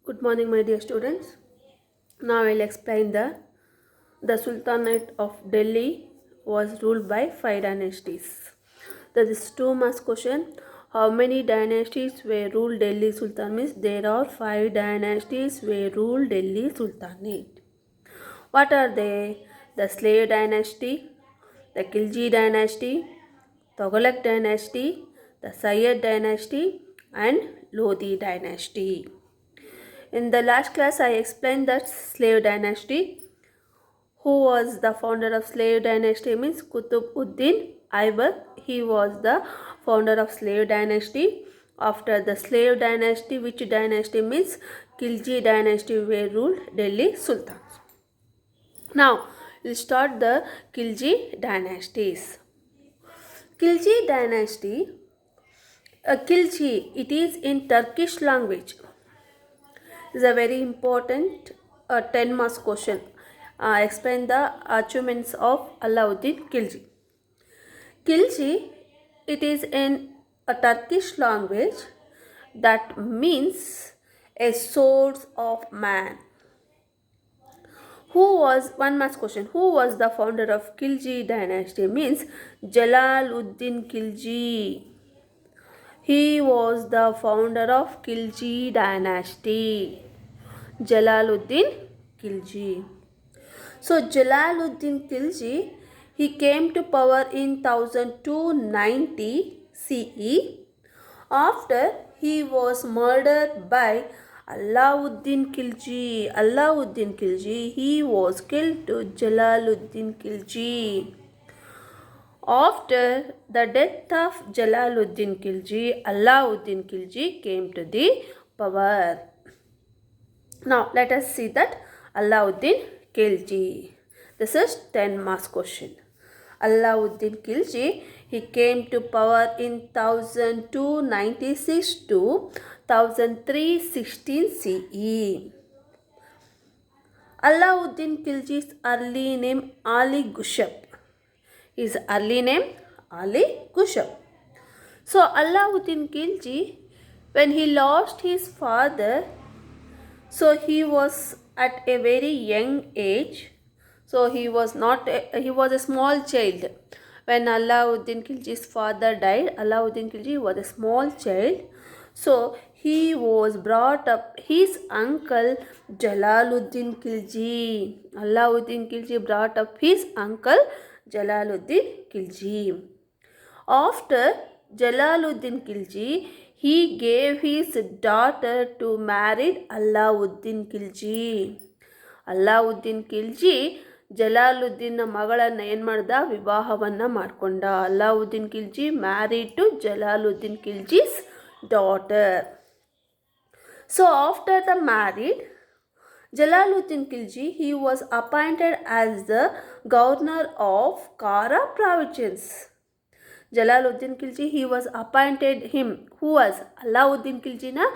Good morning, my dear students. Now I will explain the Sultanate of Delhi was ruled by five dynasties. There is two marks question. How many dynasties were ruled Delhi Sultan? Means there are five dynasties were ruled Delhi Sultanate. What are they? The Slave dynasty, the Khilji dynasty, Tughlaq dynasty, the Sayyid dynasty, and Lodi dynasty. In the last class, I explained that slave dynasty. Who was the founder of slave dynasty? Means Qutb-ud-Din Aibak. He was the founder of slave dynasty. After the slave dynasty, which dynasty means Khilji dynasty were ruled Delhi Sultans. Now, we'll start the Khilji dynasties. Khilji dynasty, Khilji, it is in Turkish language. Is a very important 10 marks question. Explain the achievements of Alauddin Khilji. Khilji, it is in a Turkish language that means a source of man. Who was, one marks question, who was the founder of Khilji dynasty? Means Jalaluddin Khilji. He was the founder of Khilji dynasty. Jalaluddin Khilji. So Jalaluddin Khilji, he came to power in 1290 CE. After he was murdered by Alauddin Khilji. Alauddin Khilji, he was killed to Jalaluddin Khilji. After the death of Jalaluddin Khilji, Alauddin Khilji came to the power. Now let us see that Alauddin Khilji. This is 10 marks question. Alauddin Khilji, he came to power in 1296 to 1316 CE. Alauddin Khilji's early name Ali Gushab. His early name Ali Gushab. So Alauddin Khilji, when he lost his father, so he was at a very young age. So he was a small child. When Alauddin Khilji's father died, Alauddin Khilji was a small child. So he was brought up, his uncle Jalaluddin Khilji. Alauddin Khilji brought up his uncle Jalaluddin Khilji. After Jalaluddin Khilji, he gave his daughter to marry Alauddin Khilji. Alauddin Khilji Jalaluddin ಮಗಳನ್ನು ಏನು ಮಾಡ್ದ, ವಿವಾಹವನ್ನು ಮಾಡಿಕೊಂಡ. Alauddin Khilji married to Jalaluddin Khilji's daughter. So after the married, Jalaluddin Khilji, he was appointed as the governor of Kara province. Jalaluddin Khilji, he was appointed him. Who was? Alauddin Khilji na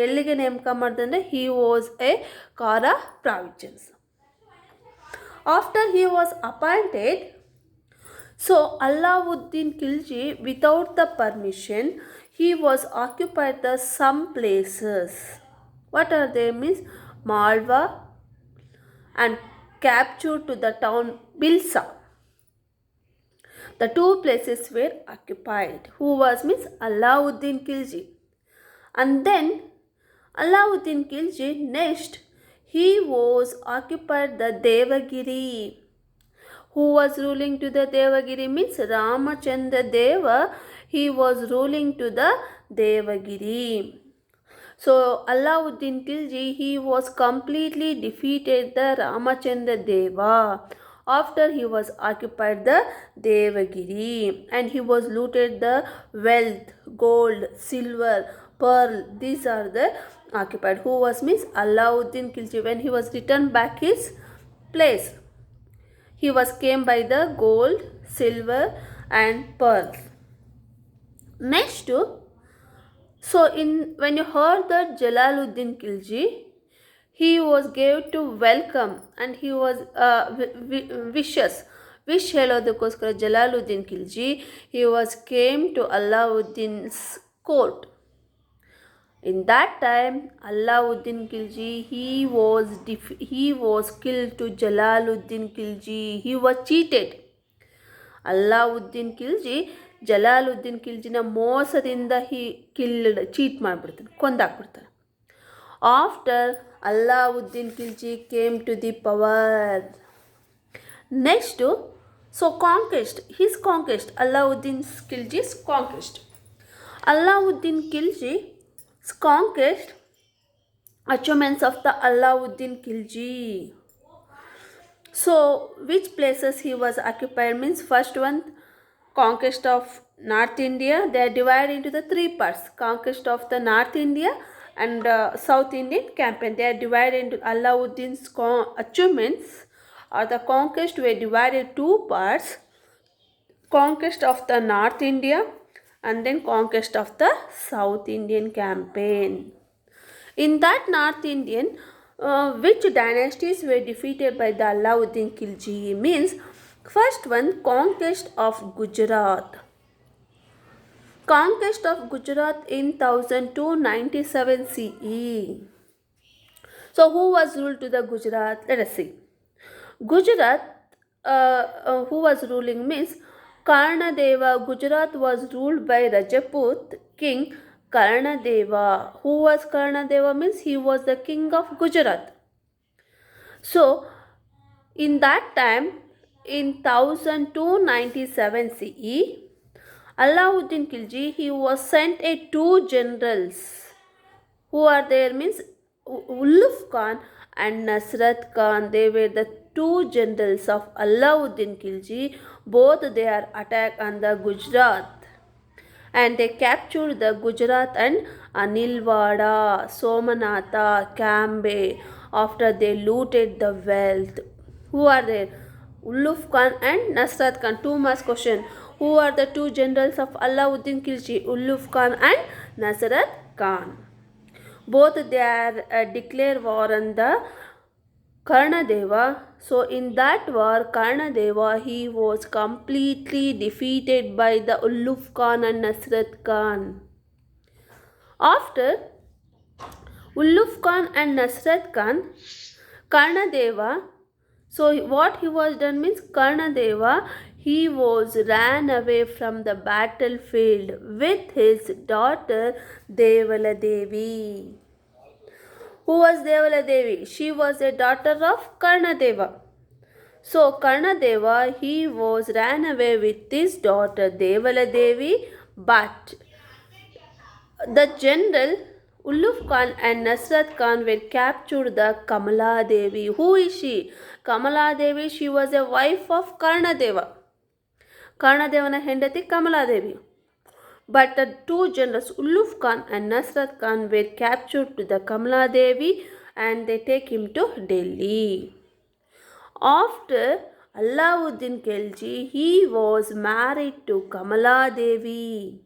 ಎಲ್ಲಿಗೆ ನೇಮಕ ಮಾಡಿದಂದ್ರೆ he was a Kara province. After he was appointed, so Alauddin Khilji, without the permission, he was occupied the some places. What are they? Means Malwa and captured to the town Bilsa. The two places were occupied. Who was? Means Alauddin Khilji. And then Alauddin Khilji, next he was occupied the Devagiri. Who was ruling to the Devagiri? Means Ramachandra Deva, he was ruling to the Devagiri. So Alauddin Khilji, he was completely defeated the Ramachandra Deva. After he was occupied the Devagiri, and he was looted the wealth, gold, silver, pearl. These are the occupied. Who was? Means Alauddin Khilji. When he was returned back his place, he was came by the gold, silver and pearl. Next, so when you heard that Jalaluddin Khilji, he was gave to welcome and he was wish ಹೇಳೋದಕ್ಕೋಸ್ಕರ Jalaluddin Khilji, he was came to Alauddin's court. In that time, Alauddin Khilji, he was killed to Jalaluddin Khilji. He was cheated. Alauddin Khilji, Jalaluddin Khiljiನ ಮೋಸದಿಂದ cheat ಮಾಡಿಬಿಡ್ತಾನೆ, ಕೊಂದಾಕ್ಬಿಡ್ತಾನೆ. After Alauddin Khilji came to the power. Next, so conquest, Alauddin Khilji's conquest. Alauddin Khilji's conquest, achievements of the Alauddin Khilji. So, which places he was occupied means, first one, conquest of North India. They are divided into the three parts: conquest of the North India and South Indian campaign. They are divided into Alauddin's achievements or the conquest were divided two parts: conquest of the North India and then conquest of the South Indian campaign. In that North Indian, which dynasties were defeated by the Alauddin Khilji means, first one, conquest of Gujarat. Conquest of Gujarat in 1297 CE. So who was ruled to the Gujarat? Let us see. Gujarat, who was ruling means Karnadeva. Gujarat was ruled by Rajput king Karnadeva. Who was Karnadeva means he was the king of Gujarat. So in that time, in 1297 CE, Alauddin Khilji, he was sent two generals. Who are there means Ulugh Khan and Nasrat Khan. They were the two generals of Alauddin Khilji. Both they are attacked on the Gujarat and they captured the Gujarat and Anilwada, Somanatha, Cambe after they looted the wealth. Who are there? Ulugh Khan and Nasrat Khan. Two marks question. Who are the two generals of Alauddin Khilji? Ulugh Khan and Nasrat Khan. Both they are declared war on the Karnadeva. So in that war, Karnadeva, he was completely defeated by the Ulugh Khan and Nasrat Khan. After Ulugh Khan and Nasrat Khan, Karnadeva, so what he was done means, Karnadeva, he was ran away from the battlefield with his daughter Devala Devi. Who was Devala Devi? She was a daughter of Karnadeva. So Karnadeva, he was ran away with his daughter Devala Devi, but the general Ulugh Khan and Nasrat Khan were captured the Kamala Devi. Who is she? Kamala Devi, she was a wife of Karnadeva. Karnadevana ಹೆಂಡತಿ Kamaladevi. But the two generals Ulugh Khan and Nasrat Khan were captured to the Kamaladevi and they take him to Delhi. After Alauddin Khilji, he was married to Kamaladevi.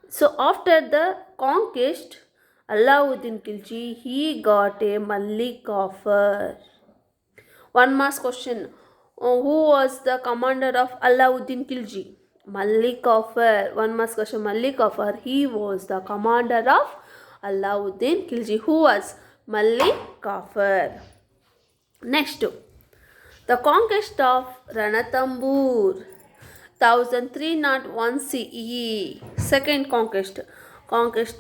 So after the conquest, Alauddin Khilji, he got a Malik offer. One last question. Who was the commander of Alauddin Khilji? Malik Kafur. One last question. Malik Kafur, he was the commander of Alauddin Khilji. Who was? Malik Kafur. Next, the conquest of Ranthambore, 1301 CE. Second conquest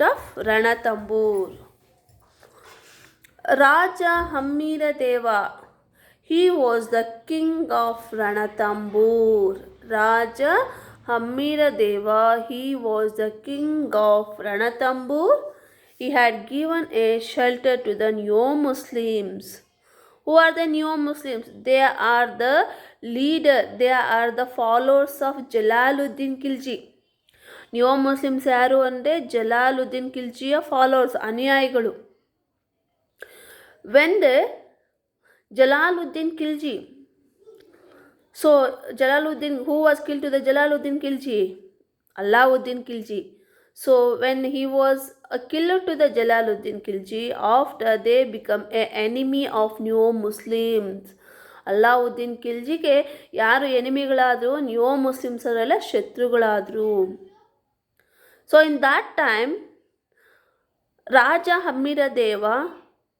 of Ranthambore. Raja Hammira Deva, he was the king of Ranthambore. Raja Hammira Deva, he was the king of Ranthambore. He had given a shelter to the Neo Muslims. Who are the Neo Muslims? They are the leader. They are the followers of Jalaluddin Khilji. Neo Muslims ಯಾರು ಅಂದರೆ Jalaluddin Khiljiಯ followers, ಅನುಯಾಯಿಗಳು. When the Jalaluddin Khilji, so Jalaluddin, who was killed to the Jalaluddin Khilji? Alauddin Khilji. So when he was a killer to the Jalaluddin Khilji, after they become an enemy of Neo Muslims. Alauddin Khiljiಗೆ ಯಾರು ಎನಿಮಿಗಳಾದರು? Neo Muslims ಅವರೆಲ್ಲ ಶತ್ರುಗಳಾದರು. So in that time, Raja Hamiradeva,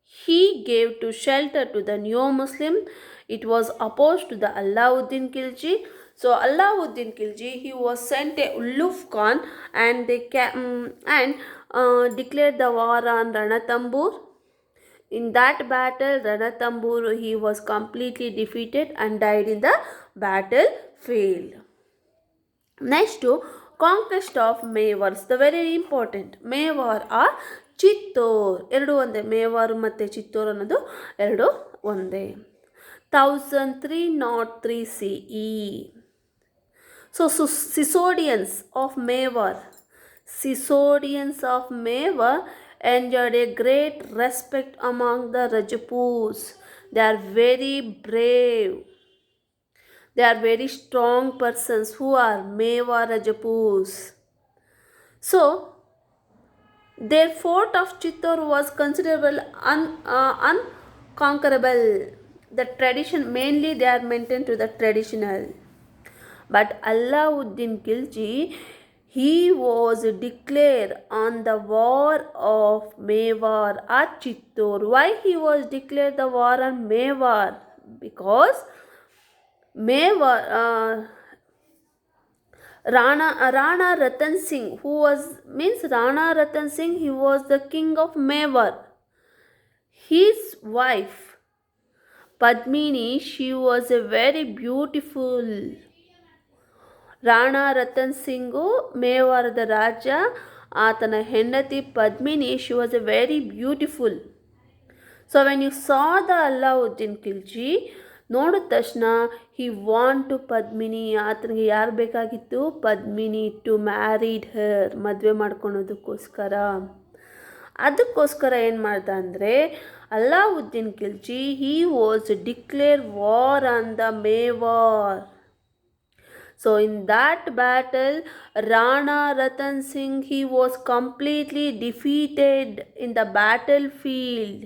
he gave to shelter to the new Muslim. It was opposed to the Alauddin Khilji. So Alauddin Khilji, he was sent a Uluf Khan, and declared the war on Ranatambur. In that battle, Ranatambur, he was completely defeated and died in the battlefield. Next to conquest of Mewars, the very important Mewar or Chittor ಎರಡು ಒಂದೇ. ಮೇವಾರ್ ಮತ್ತು ಚಿತ್ತೋರ್ ಅನ್ನೋದು ಎರಡು ಒಂದೇ. 1303 CE. So Sisodians of Mewar enjoyed a great respect among the Rajputs. They are very brave. They are very strong persons who are Mewar Rajputs. So their fort of Chittor was considerable unconquerable. The tradition, mainly they are maintained to the traditional. But Alauddin Khilji, he was declared on the war of Mewar at Chittor. Why he was declared the war on Mewar? Because Mewar, Rana Ratan Singh, Rana Ratan Singh, he was the king of Mewar. His wife Padmini, she was a very beautiful. Rana Ratan Singh, ಮೇವಾರದ ರಾಜ, ಆತನ ಹೆಂಡತಿ Padmini, she was a very beautiful. So when you saw the Alauddin Khilji, ನೋಡಿದ ತಕ್ಷಣ he want to Padmini, ಆತನಿಗೆ ಯಾರು ಬೇಕಾಗಿತ್ತು? Padmini, to married ಹರ್, ಮದುವೆ ಮಾಡ್ಕೊಳೋದಕ್ಕೋಸ್ಕರ. ಅದಕ್ಕೋಸ್ಕರ ಏನು ಮಾಡ್ದ ಅಂದರೆ Alauddin Khilji, he was declared war on the Mewar. So in that battle, Rana Ratan Singh, he was completely defeated in the battlefield.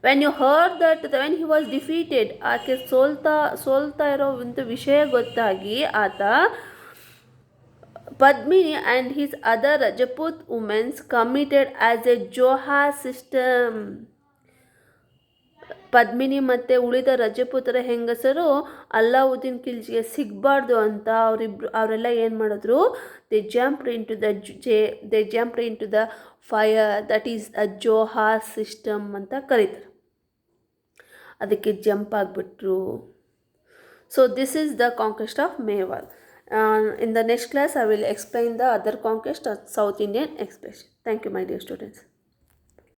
When you heard that when he was defeated, ಆಕೆ ಸೋಲ್ತಾ ಇರೋ ಒಂದು ವಿಷಯ ಗೊತ್ತಾಗಿ ಆತ Padmini and his other Rajput women committed as a Johar system. Padmini ಮತ್ತು ಉಳಿದ ರಜಪೂತರ ಹೆಂಗಸರು ಅಲ್ಲಾವುದ್ದೀನ್ ಖಿಲ್ಜಿಗೆ ಸಿಗಬಾರ್ದು ಅಂತ ಅವರೆಲ್ಲ ಏನು ಮಾಡಿದ್ರು? They jumped into the fire, that is a jauhar system ಅಂತ ಕರೀತಾರೆ. ಅದಕ್ಕೆ ಜಂಪ್ ಆಗಿಬಿಟ್ರು. So this is the conquest of Mewar. In the next class, I will explain the other conquest of South Indian expression. Thank you, my dear students.